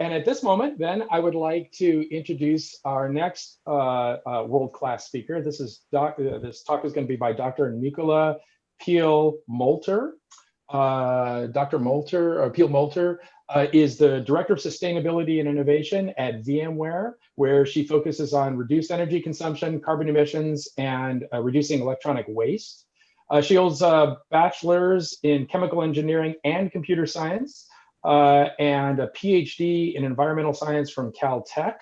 And at this moment, then, I would like to introduce our next world-class speaker. This talk is going to be by Dr. Nicola Peill-Moelter. Dr. Peill-Moelter is the Director of Sustainability and Innovation at VMware, where she focuses on reduced energy consumption, carbon emissions, and reducing electronic waste. She holds a bachelor's in chemical engineering and computer science, and a PhD in environmental science from Caltech.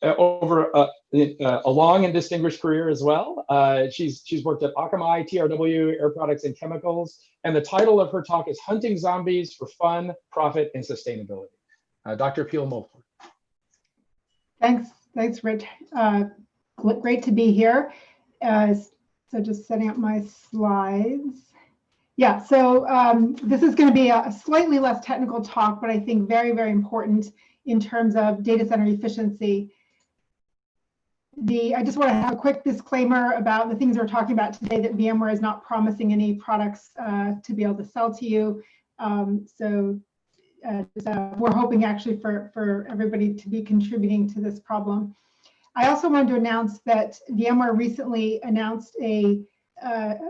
Over a long and distinguished career as well. She's worked at Akamai, TRW, Air Products and Chemicals, and the title of her talk is Hunting Zombies for Fun, Profit, and Sustainability. Dr. Peill-Moelter. Thanks, Rich. Great to be here. So just setting up my slides. Yeah, so this is going to be a slightly less technical talk, but I think very, very important in terms of data center efficiency. I just want to have a quick disclaimer about the things we're talking about today, that VMware is not promising any products to be able to sell to you. We're hoping actually for everybody to be contributing to this problem. I also wanted to announce that VMware recently announced a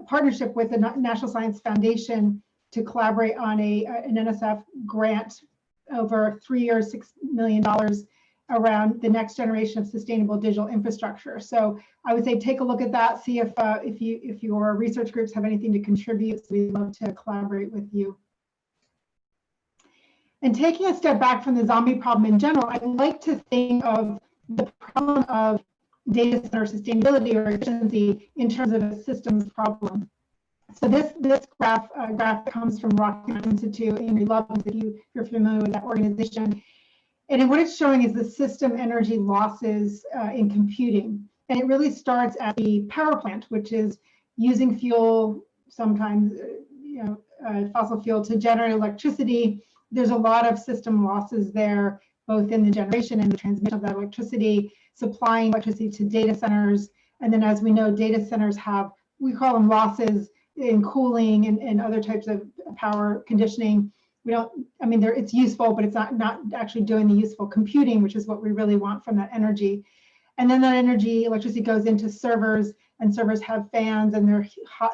partnership with the National Science Foundation to collaborate on an NSF grant over 3 years, $6 million around the next generation of sustainable digital infrastructure. So I would say take a look at that, see if your research groups have anything to contribute. So we'd love to collaborate with you. And taking a step back from the zombie problem in general, I'd like to think of the problem of data center sustainability or efficiency in terms of a systems problem. So this graph comes from Rocky Mountain Institute, and we love it if you're familiar with that organization. And what it's showing is the system energy losses in computing. And it really starts at the power plant, which is using fuel, sometimes fossil fuel, to generate electricity. There's a lot of system losses there, both in the generation and the transmission of that electricity, supplying electricity to data centers. And then, as we know, data centers have, we call them losses in cooling and other types of power conditioning. It's useful, but it's not actually doing the useful computing, which is what we really want from that energy. And then that electricity goes into servers, and servers have fans, and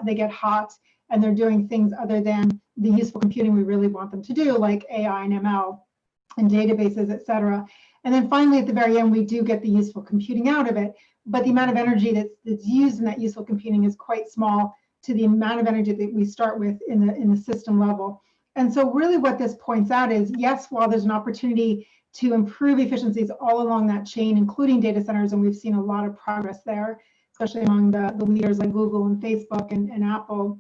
they get hot, and they're doing things other than the useful computing we really want them to do, like AI and ML and databases, et cetera. And then finally, at the very end, we do get the useful computing out of it, but the amount of energy that's used in that useful computing is quite small to the amount of energy that we start with in the system level. And so really what this points out is, yes, while there's an opportunity to improve efficiencies all along that chain, including data centers, and we've seen a lot of progress there, especially among the leaders like Google and Facebook and Apple.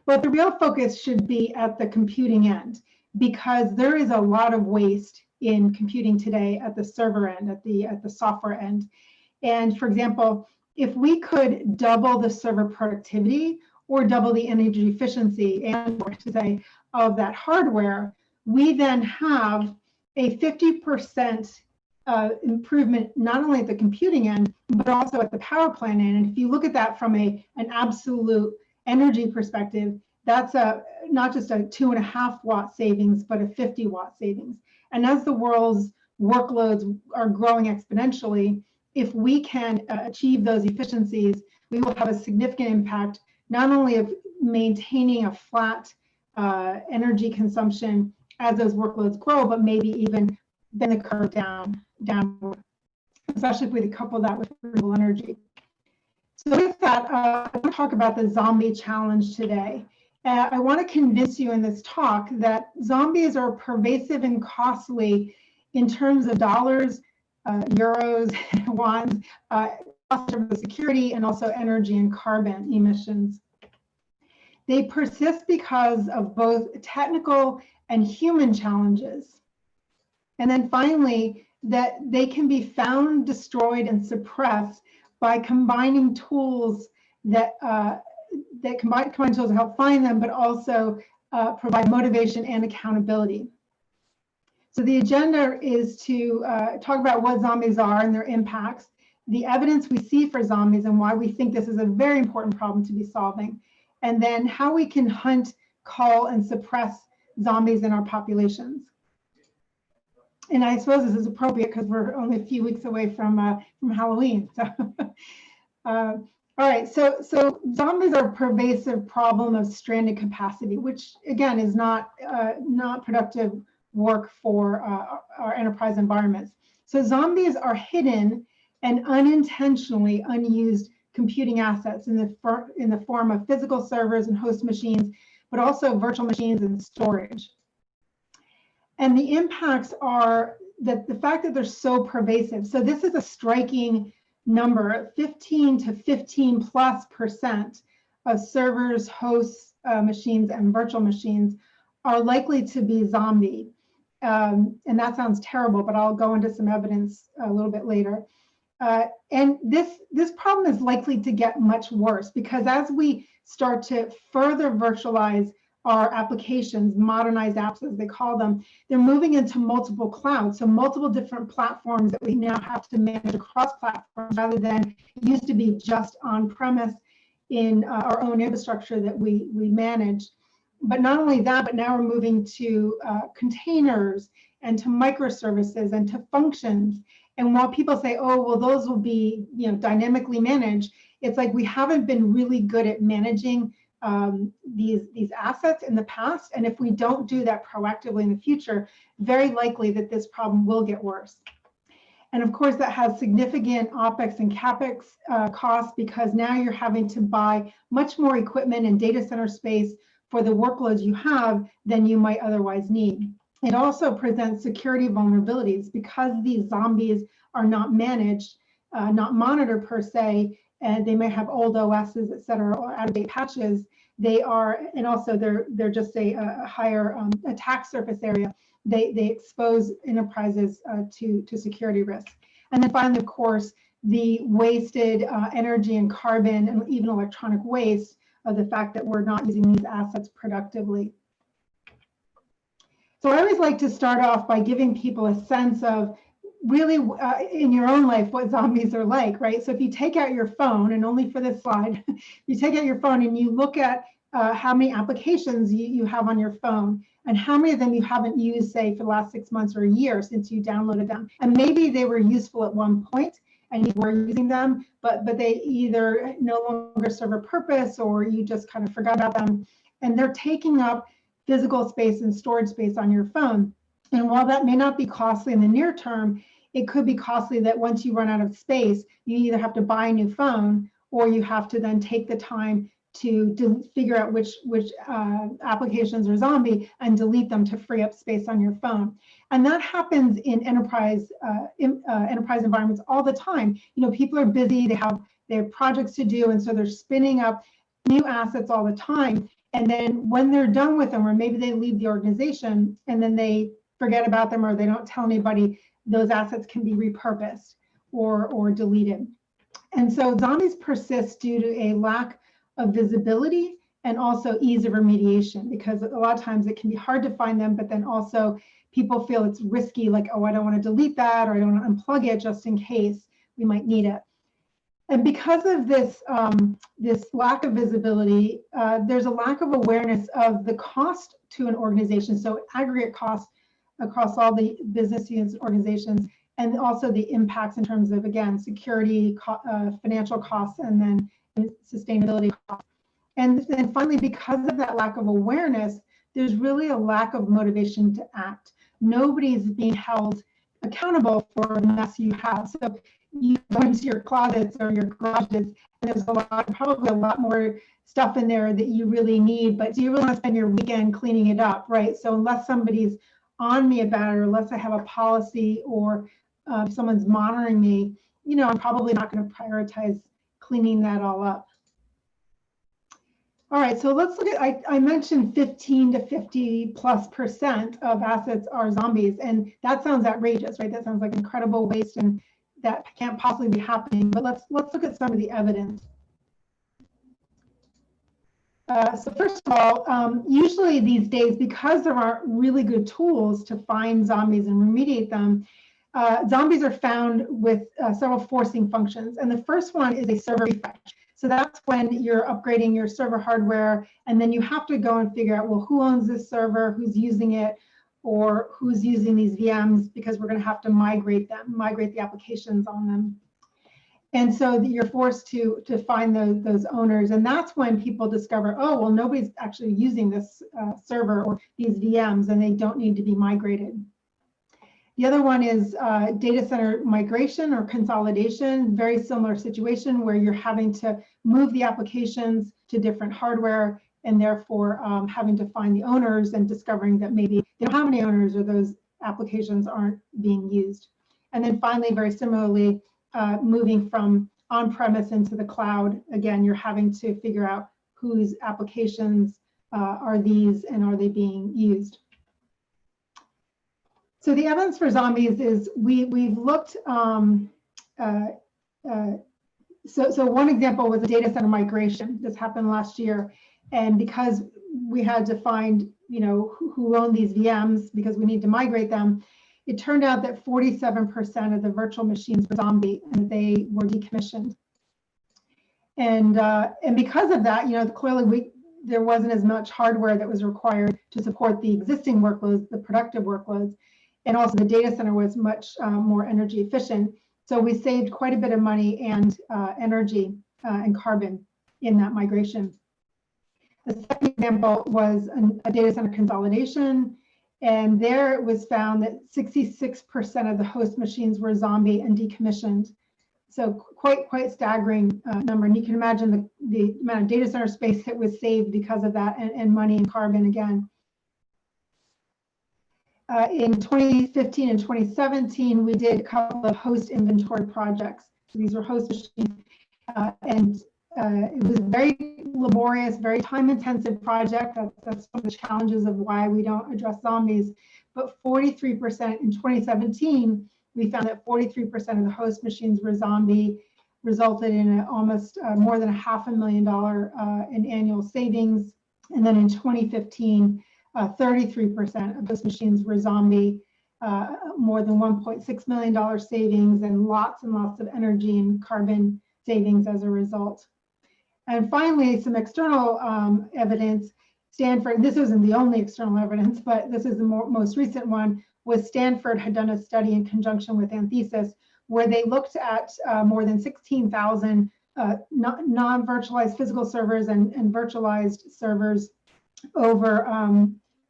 But the real focus should be at the computing end, because there is a lot of waste in computing today at the server end, at the software end. And for example, if we could double the server productivity or double the energy efficiency and more to say of that hardware, we then have a 50% improvement, not only at the computing end, but also at the power plant end. And if you look at that from an absolute energy perspective, that's not just a 2.5 watt savings, but a 50 watt savings. And as the world's workloads are growing exponentially, if we can achieve those efficiencies, we will have a significant impact, not only of maintaining a flat energy consumption as those workloads grow, but maybe even bend the curve downward, especially if we couple that with renewable energy. So with that, I want to talk about the zombie challenge today. I want to convince you in this talk that zombies are pervasive and costly in terms of dollars, euros, wons, cost of security, and also energy and carbon emissions. They persist because of both technical and human challenges. And then finally, that they can be found, destroyed, and suppressed by combining tools that combine tools to help find them, but also provide motivation and accountability. So the agenda is to talk about what zombies are and their impacts, the evidence we see for zombies and why we think this is a very important problem to be solving, and then how we can hunt, cull, and suppress zombies in our populations. And I suppose this is appropriate because we're only a few weeks away from Halloween. So, all right. So zombies are a pervasive problem of stranded capacity, which again is not productive work for our enterprise environments. So zombies are hidden and unintentionally unused computing assets in the form of physical servers and host machines, but also virtual machines and storage. And the impacts are that the fact that they're so pervasive. So this is a striking number, 15 to 15+% of servers, hosts, machines, and virtual machines are likely to be zombie. And that sounds terrible, but I'll go into some evidence a little bit later. And this problem is likely to get much worse because as we start to further virtualize our applications, modernized apps as they call them, they're moving into multiple clouds. So multiple different platforms that we now have to manage across platforms rather than it used to be just on-premise in our own infrastructure that we manage. But not only that, but now we're moving to containers and to microservices and to functions. And while people say, oh, well, those will be dynamically managed, it's like we haven't been really good at managing these assets in the past. And if we don't do that proactively in the future, very likely that this problem will get worse. And of course, that has significant OpEx and CapEx costs because now you're having to buy much more equipment and data center space for the workloads you have than you might otherwise need. It also presents security vulnerabilities because these zombies are not managed, not monitored per se, and they may have old OSs, et cetera, or out-of-date patches. They are, and also they're just a higher attack surface area. They expose enterprises to security risks. And then finally, of course, the wasted energy and carbon and even electronic waste of the fact that we're not using these assets productively. So I always like to start off by giving people a sense of really in your own life what zombies are like, right? So if you take out your phone, and only for this slide, you take out your phone and you look at how many applications you have on your phone and how many of them you haven't used, say, for the last 6 months or a year since you downloaded them. And maybe they were useful at one point and you were using them, but they either no longer serve a purpose or you just kind of forgot about them. And they're taking up physical space and storage space on your phone. And while that may not be costly in the near term, it could be costly that once you run out of space, you either have to buy a new phone or you have to then take the time to figure out which applications are zombie and delete them to free up space on your phone. And that happens in enterprise environments all the time. People are busy, they have projects to do, and so they're spinning up new assets all the time. And then when they're done with them, or maybe they leave the organization and then they forget about them or they don't tell anybody, those assets can be repurposed or deleted. And so zombies persist due to a lack of visibility and also ease of remediation, because a lot of times it can be hard to find them, but then also people feel it's risky, like, oh, I don't want to delete that, or I don't want to unplug it just in case we might need it. And because of this, this lack of visibility, there's a lack of awareness of the cost to an organization, so aggregate costs across all the business units, organizations, and also the impacts in terms of, again, security, financial costs, and then sustainability costs. And then finally, because of that lack of awareness, there's really a lack of motivation to act. Nobody's being held accountable for the mess you have. So you go into your closets or your garages, and there's probably a lot more stuff in there that you really need, but do you really want to spend your weekend cleaning it up, right? So unless somebody's on me about it, or unless I have a policy or someone's monitoring me, I'm probably not going to prioritize cleaning that all up. All right, so let's look at, I mentioned 15 to 50+% of assets are zombies, and that sounds outrageous, right? That sounds like incredible waste, and that can't possibly be happening, but let's look at some of the evidence. So first of all, usually these days, because there aren't really good tools to find zombies and remediate them, zombies are found with several forcing functions. And the first one is a server refresh. So that's when you're upgrading your server hardware, and then you have to go and figure out, well, who owns this server, who's using it, or who's using these VMs, because we're going to have to migrate the applications on them. And so you're forced to find those owners. And that's when people discover, oh, well, nobody's actually using this server or these VMs, and they don't need to be migrated. The other one is data center migration or consolidation, very similar situation where you're having to move the applications to different hardware, and therefore having to find the owners and discovering that maybe they don't have any owners or those applications aren't being used. And then finally, very similarly, moving from on-premise into the cloud. Again, you're having to figure out whose applications are these and are they being used. So the evidence for zombies is we've looked, so one example was a data center migration. This happened last year. And because we had to find, who owned these VMs because we need to migrate them, it turned out that 47% of the virtual machines were zombie and they were decommissioned. And because of that, clearly there wasn't as much hardware that was required to support the existing workloads, the productive workloads. And also the data center was much more energy efficient. So we saved quite a bit of money and energy and carbon in that migration. The second example was a data center consolidation. And there it was found that 66% of the host machines were zombie and decommissioned. So quite staggering number. And you can imagine the amount of data center space that was saved because of that, and money and carbon again. In 2015 and 2017, we did a couple of host inventory projects. So these were host machines, and it was a very laborious, very time-intensive project. That's one of the challenges of why we don't address zombies. But 43% in 2017, we found that 43% of the host machines were zombie, resulted in almost more than $500,000 in annual savings. And then in 2015, 33% of those machines were zombie, more than $1.6 million savings, and lots of energy and carbon savings as a result. And finally, some external evidence. Stanford, this isn't the only external evidence, but this is the most recent one, was Stanford had done a study in conjunction with Anthesis, where they looked at more than 16,000 non-virtualized physical servers and virtualized servers over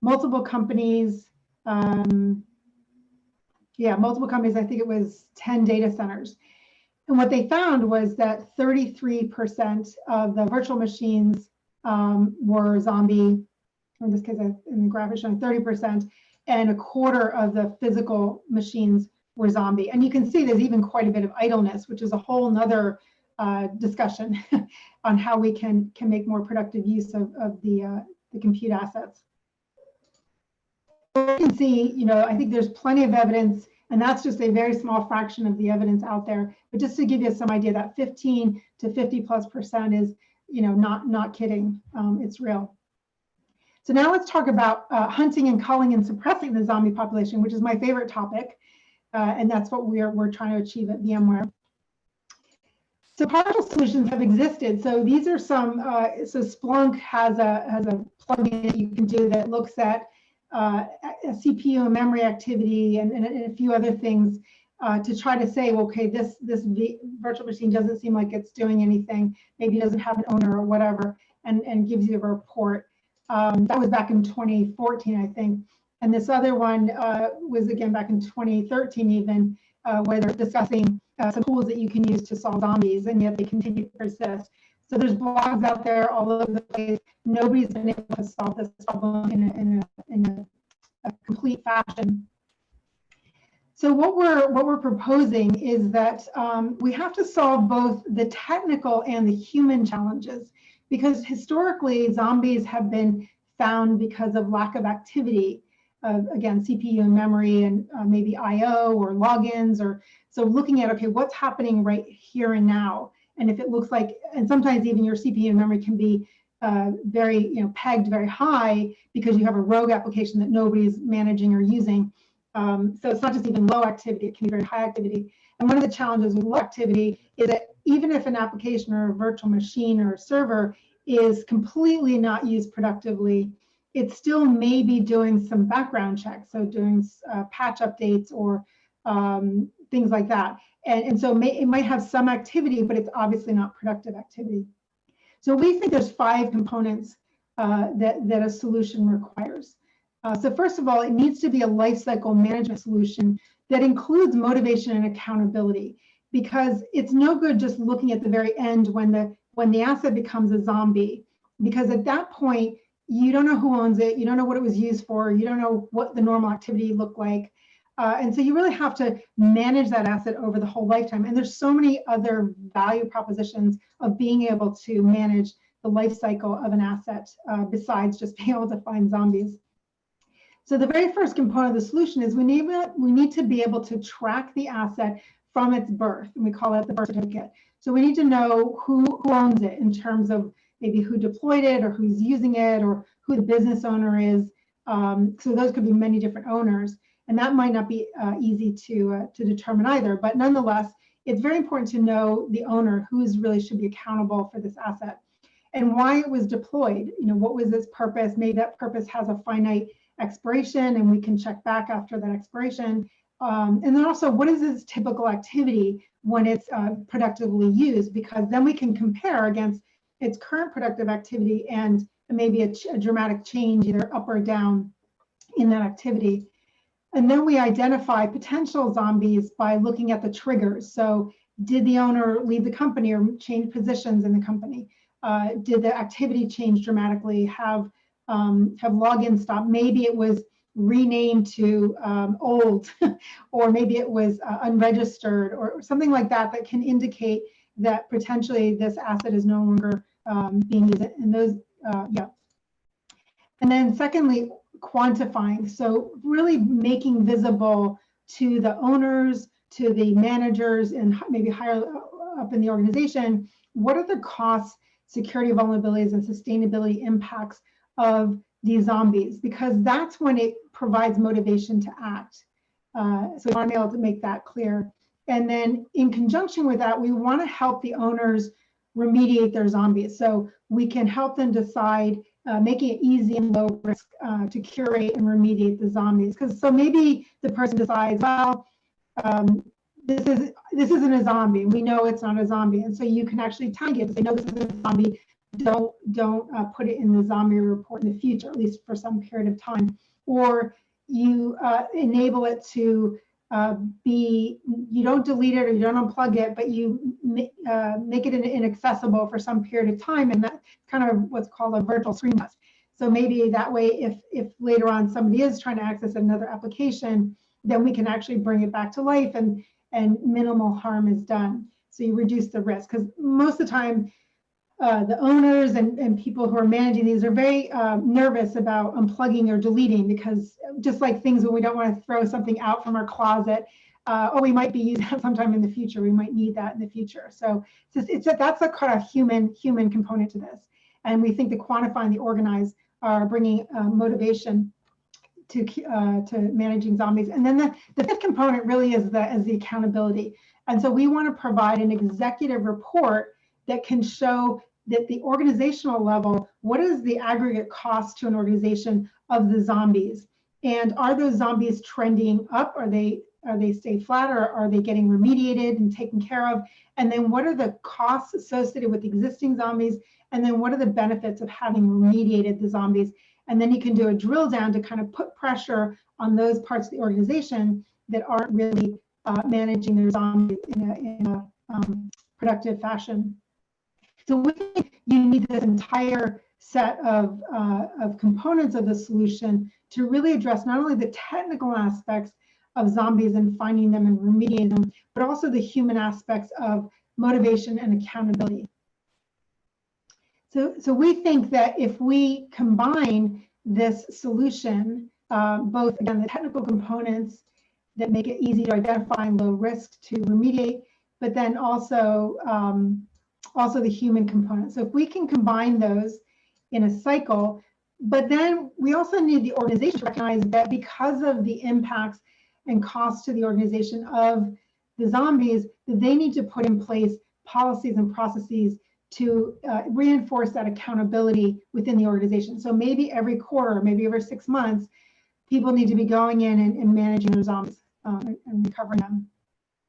multiple companies. Multiple companies, I think it was 10 data centers. And what they found was that 33% of the virtual machines were zombie. In this case, in the graph, it's showing 30%, and a quarter of the physical machines were zombie. And you can see there's even quite a bit of idleness, which is a whole nother discussion on how we can make more productive use of the compute assets. You can see, I think there's plenty of evidence, and that's just a very small fraction of the evidence out there. But just to give you some idea, that 15 to 50+% is, not kidding. It's real. So now let's talk about hunting and culling and suppressing the zombie population, which is my favorite topic, and that's what we're trying to achieve at VMware. So partial solutions have existed. So these are some. So Splunk has a plugin that you can do that looks at a CPU and memory activity and a few other things to try to say, well, okay, this virtual machine doesn't seem like it's doing anything. Maybe it doesn't have an owner or whatever, and gives you a report. That was back in 2014, I think. And this other one was again back in 2013 even, where they're discussing some tools that you can use to solve zombies, and yet they continue to persist. So there's blogs out there all over the place. Nobody's been able to solve this problem in a complete fashion. So what we're proposing is that we have to solve both the technical and the human challenges, because historically zombies have been found because of lack of activity. Again, CPU and memory, and maybe IO or logins, or so looking at, okay, what's happening right here and now, and if it looks like, and sometimes even your CPU and memory can be very, pegged very high because you have a rogue application that nobody's managing or using. So it's not just even low activity; it can be very high activity. And one of the challenges with low activity is that even if an application or a virtual machine or a server is completely not used productively, it still may be doing some background checks, so doing patch updates or things like that. And so it might have some activity, but it's obviously not productive activity. So we think there's 5 components that a solution requires. So first of all, it needs to be a life cycle management solution that includes motivation and accountability, because it's no good just looking at the very end when the asset becomes a zombie, because at that point, you don't know who owns it, you don't know what it was used for, you don't know what the normal activity looked like. And so you really have to manage that asset over the whole lifetime. And there's so many other value propositions of being able to manage the life cycle of an asset besides just being able to find zombies. So the very first component of the solution is we need to be able to track the asset from its birth, and we call it the birth certificate. So we need to know who owns it in terms of maybe who deployed it or who's using it or who the business owner is. So those could be many different owners, and that might not be easy to determine either. But nonetheless, it's very important to know the owner, who really should be accountable for this asset, and why it was deployed. You know, what was its purpose? Maybe that purpose has a finite expiration, and we can check back after that expiration. And then also, what is its typical activity when it's productively used? Because then we can compare against its current productive activity and maybe a dramatic change, either up or down, in that activity. And then we identify potential zombies by looking at the triggers. So did the owner leave the company or change positions in the company? Did the activity change dramatically? Have login stopped? Maybe it was renamed to old, or maybe it was unregistered or something like that, that can indicate that potentially this asset is no longer being used. And those, yeah. And then secondly, quantifying. So really making visible to the owners, to the managers, and maybe higher up in the organization, what are the costs, security vulnerabilities, and sustainability impacts of these zombies, because that's when it provides motivation to act. So we want to be able to make that clear. And then in conjunction with that, we want to help the owners remediate their zombies. So we can help them decide, making it easy and low risk to curate and remediate the zombies. Because so maybe the person decides, well, this isn't a zombie. We know it's not a zombie, and so you can actually tag it. Say, no, this isn't a zombie. Don't put it in the zombie report in the future, at least for some period of time. Or you enable it to be, you don't delete it or you don't unplug it, but you make it inaccessible for some period of time, and that's kind of what's called a virtual screen test. So maybe that way, if later on somebody is trying to access another application, then we can actually bring it back to life, and minimal harm is done. So you reduce the risk, because most of the time, the owners and people who are managing these are very nervous about unplugging or deleting, because just like things when we don't want to throw something out from our closet, or we might be using that sometime in the future, we might need that in the future. So that's a kind of human component to this. And we think the quantify and the organize are bringing motivation to managing zombies. And then the fifth component really is the accountability. And so we want to provide an executive report that can show that the organizational level, what is the aggregate cost to an organization of the zombies? And are those zombies trending up? Are they stay flat, or are they getting remediated and taken care of? And then what are the costs associated with existing zombies? And then what are the benefits of having remediated the zombies? And then you can do a drill down to kind of put pressure on those parts of the organization that aren't really managing their zombies in a productive fashion. So we think you need this entire set of components of the solution to really address not only the technical aspects of zombies and finding them and remediating them, but also the human aspects of motivation and accountability. So we think that if we combine this solution, both, again, the technical components that make it easy to identify and low risk to remediate, but then also the human component. So if we can combine those in a cycle, but then we also need the organization to recognize that because of the impacts and costs to the organization of the zombies, that they need to put in place policies and processes to reinforce that accountability within the organization. So maybe every quarter, maybe every 6 months, people need to be going in and managing their zombies and recovering them.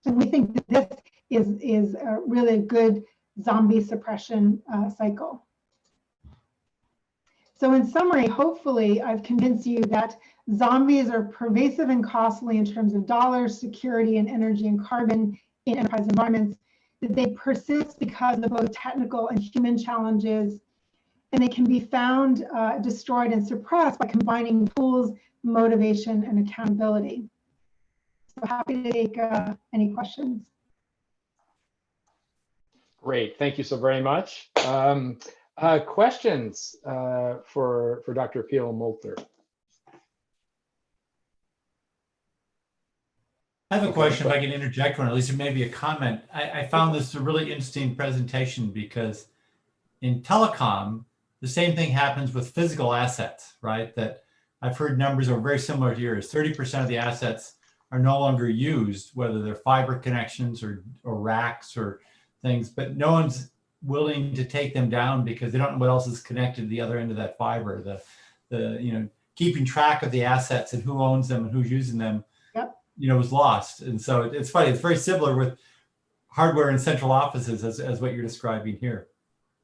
And we think that this is really a good zombie suppression cycle. So in summary, hopefully I've convinced you that zombies are pervasive and costly in terms of dollars, security, and energy and carbon in enterprise environments, that they persist because of both technical and human challenges, and they can be found, destroyed, and suppressed by combining tools, motivation, and accountability. So happy to take any questions. Great, thank you so very much. Questions for Dr. Peill-Moelter? I have a question, if I can interject one, at least maybe a comment. I found this a really interesting presentation because in telecom, the same thing happens with physical assets, right? That I've heard numbers are very similar to yours. 30% of the assets are no longer used, whether they're fiber connections or racks or things, but no one's willing to take them down because they don't know what else is connected to the other end of that fiber. The keeping track of the assets and who owns them and who's using them, was lost. And so it's funny, it's very similar with hardware in central offices as what you're describing here.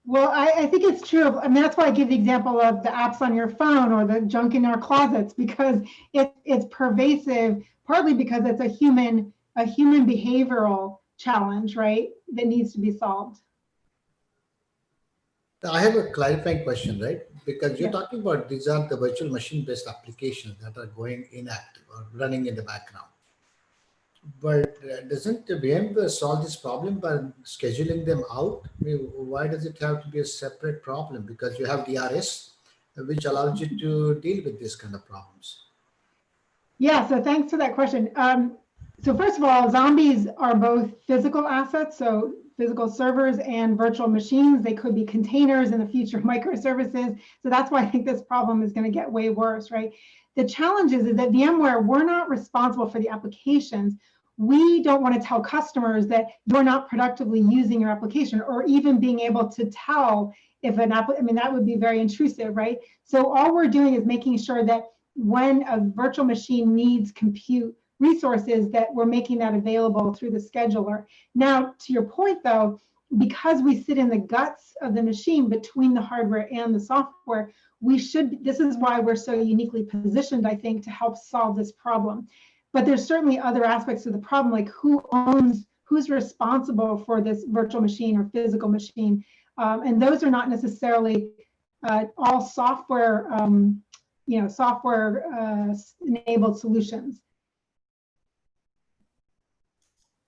Well, I think it's true. I mean, that's why I give the example of the apps on your phone or the junk in our closets, because it's pervasive, partly because it's a human behavioral challenge, right, that needs to be solved. I have a clarifying question, right? Because you're talking about these are the virtual machine-based applications that are going inactive or running in the background. But doesn't the VMware solve this problem by scheduling them out? I mean, why does it have to be a separate problem? Because you have DRS, which allows you to deal with this kind of problems. Yeah, so thanks for that question. So first of all, zombies are both physical assets, so physical servers and virtual machines. They could be containers in the future, microservices. So that's why I think this problem is going to get way worse, right? The challenge is that VMware, we're not responsible for the applications. We don't want to tell customers that you're not productively using your application, or even being able to tell if an app, I mean, that would be very intrusive, right? So all we're doing is making sure that when a virtual machine needs compute resources, that we're making that available through the scheduler. Now, to your point though, because we sit in the guts of the machine between the hardware and the software, this is why we're so uniquely positioned, I think, to help solve this problem. But there's certainly other aspects of the problem, like who's responsible for this virtual machine or physical machine. And those are not necessarily all software, enabled solutions.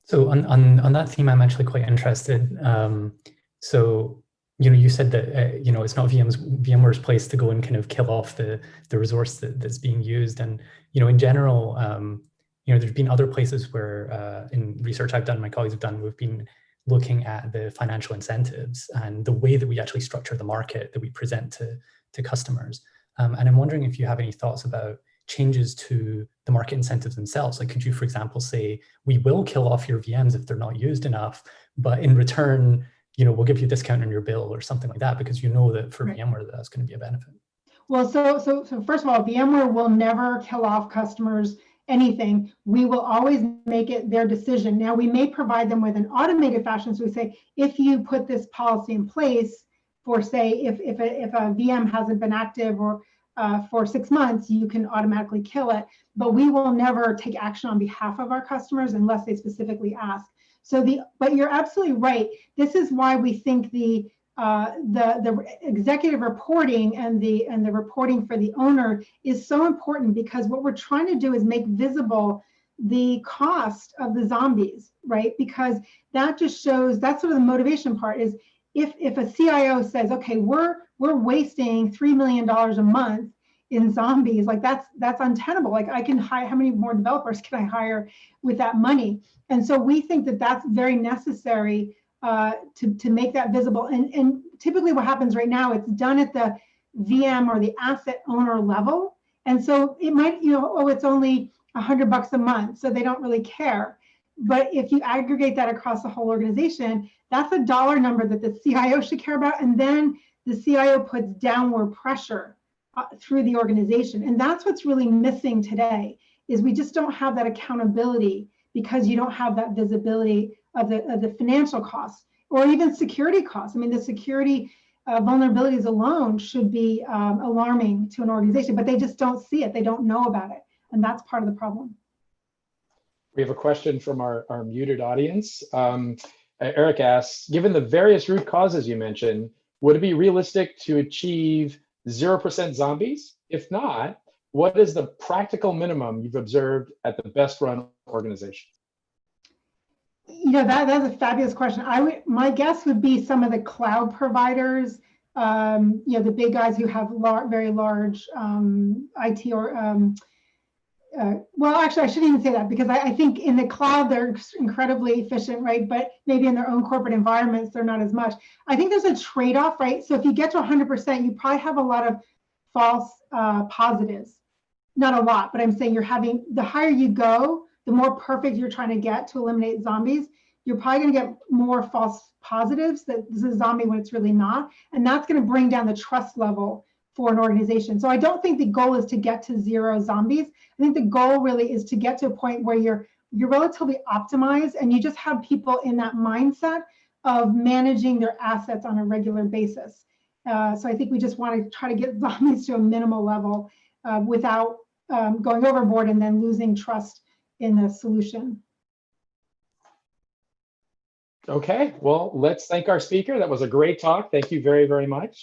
So on that theme, I'm actually quite interested. So, you said that, it's not VMware's place to go and kind of kill off the resource that's being used. And, in general, there's been other places where in research I've done, my colleagues have done, we've been looking at the financial incentives and the way that we actually structure the market that we present to customers. And I'm wondering if you have any thoughts about changes to the market incentives themselves. Like, could you, for example, say, we will kill off your VMs if they're not used enough, but in return, we'll give you a discount on your bill or something like that, because that for VMware, that's going to be a benefit. Well, so first of all, VMware will never kill off customers anything. We will always make it their decision. Now, we may provide them with an automated fashion. So we say, if you put this policy in place for, say, if a VM hasn't been active or for 6 months, you can automatically kill it. But we will never take action on behalf of our customers unless they specifically ask. But you're absolutely right. This is why we think the executive reporting and the reporting for the owner is so important, because what we're trying to do is make visible the cost of the zombies, right? Because that just shows, that's sort of the motivation part is, if a CIO says, okay, we're wasting $3 million a month in zombies, like that's untenable. Like, I can hire, how many more developers can I hire with that money? And so we think that that's very necessary to make that visible. And typically what happens right now, it's done at the VM or the asset owner level. And so it might, it's only $100 a month, so they don't really care. But if you aggregate that across the whole organization, that's a dollar number that the CIO should care about. And then the CIO puts downward pressure through the organization. And that's what's really missing today, is we just don't have that accountability because you don't have that visibility of the financial costs or even security costs. I mean, the security vulnerabilities alone should be alarming to an organization, but they just don't see it. They don't know about it. And that's part of the problem. We have a question from our muted audience. Eric asks, given the various root causes you mentioned, would it be realistic to achieve 0% zombies? If not, what is the practical minimum you've observed at the best run organization? You know, that's a fabulous question. My guess would be some of the cloud providers, you know, the big guys who have very large IT or well, actually, I shouldn't even say that, because I think in the cloud, they're incredibly efficient, right? But maybe in their own corporate environments, they're not as much. I think there's a trade-off, right? So if you get to 100%, you probably have a lot of false positives. Not a lot, but I'm saying you're having, the higher you go, the more perfect you're trying to get to eliminate zombies, you're probably going to get more false positives that this is a zombie when it's really not. And that's going to bring down the trust level for an organization. So I don't think the goal is to get to 0 zombies. I think the goal really is to get to a point where you're relatively optimized and you just have people in that mindset of managing their assets on a regular basis. So I think we just want to try to get zombies to a minimal level without going overboard and then losing trust in the solution. Okay, well, let's thank our speaker. That was a great talk. Thank you very, very much.